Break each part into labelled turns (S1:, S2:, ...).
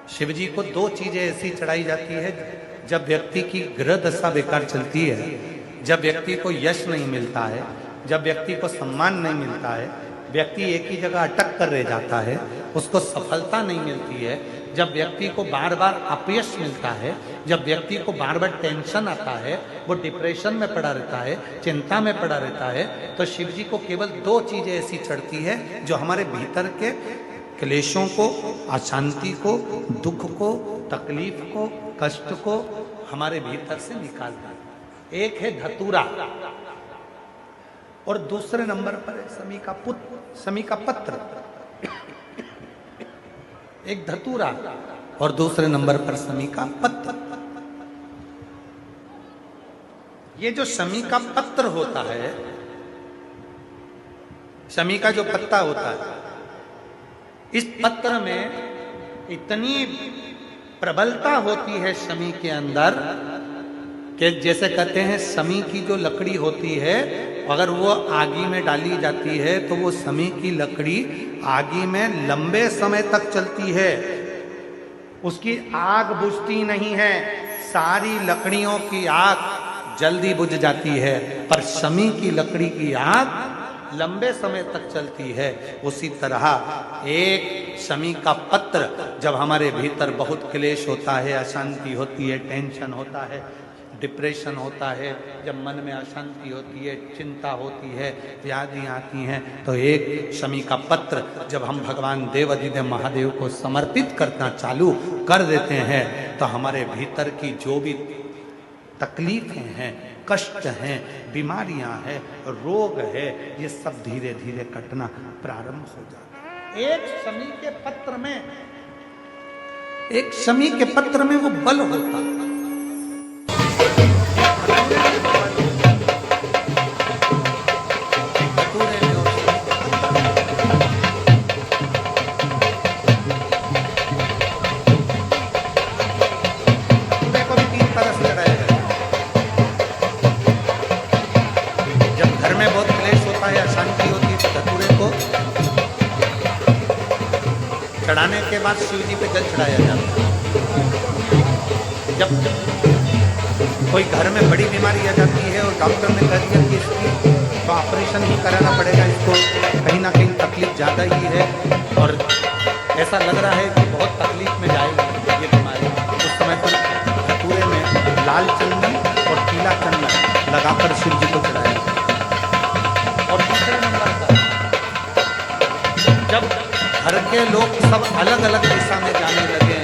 S1: शिव जी को दो चीजें ऐसी चढ़ाई जाती है जब व्यक्ति की ग्रह दशा बेकार चलती है, जब व्यक्ति को यश नहीं मिलता है, जब व्यक्ति को सम्मान नहीं मिलता है, व्यक्ति एक ही जगह अटक कर रह जाता है, उसको सफलता नहीं मिलती है, जब व्यक्ति को बार बार अपयश मिलता है, जब व्यक्ति को बार बार टेंशन आता है, वो डिप्रेशन में पड़ा रहता है, चिंता में पड़ा रहता है, तो शिव जी को केवल दो चीजें ऐसी चढ़ती है जो हमारे भीतर के क्लेशों को, अशांति को, दुख को, तकलीफ को, कष्ट को हमारे भीतर से निकालता है। एक है धतूरा और दूसरे नंबर पर है समी का पत्र। एक धतूरा और दूसरे नंबर पर समी का पत्र। ये जो समी का पत्र होता है, समी का जो पत्ता होता है, इस पत्र में इतनी प्रबलता होती है समी के अंदर कि जैसे कहते हैं समी की जो लकड़ी होती है अगर वो आगी में डाली जाती है तो वो समी की लकड़ी आगी में लंबे समय तक चलती है, उसकी आग बुझती नहीं है, सारी लकड़ियों की आग जल्दी बुझ जाती है, पर समी की लकड़ी की आग लंबे समय तक चलती है। उसी तरह एक समी का पत्र जब हमारे भीतर बहुत क्लेश होता है, अशांति होती है, टेंशन होता है, डिप्रेशन होता है, जब मन में अशांति होती है, चिंता होती है, व्याधि आती हैं, तो एक शमी का पत्र जब हम भगवान देवाधिदेव महादेव को समर्पित करना चालू कर देते हैं तो हमारे भीतर की जो भी तकलीफें हैं, कष्ट हैं, बीमारियां हैं, रोग है, ये सब धीरे धीरे कटना प्रारंभ हो जाता है। एक शमी के पत्र में वो बल होता है। चढ़ाने के बाद शिव जी पे जल चढ़ाया जाता है। जब कोई घर में बड़ी बीमारी आ जाती है और डॉक्टर ने कह दिया कि इसकी तो ऑपरेशन ही कराना पड़ेगा, इसको कहीं ना कहीं तकलीफ ज़्यादा ही है और ऐसा लग रहा है कि बहुत तकलीफ में जाएगी ये बीमारी, उस समय पर धतूरे में लाल चंदन और पीला चंदन लगाकर शिव जी को चढ़ाया। और दूसरे नंबर पर जब घर के लोग सब अलग अलग दिशा में जाने लगे,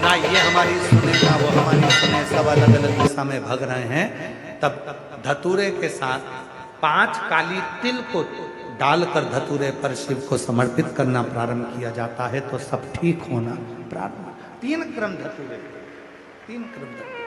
S1: ना ये हमारी सुने ना वो हमारी सुने, सब अलग अलग दिशा में भाग रहे हैं, तब धतूरे के साथ 5 काली तिल को डालकर धतूरे पर शिव को समर्पित करना प्रारंभ किया जाता है तो सब ठीक होना प्रारंभ। 3 क्रम धतूरे, 3 क्रम धतूरे।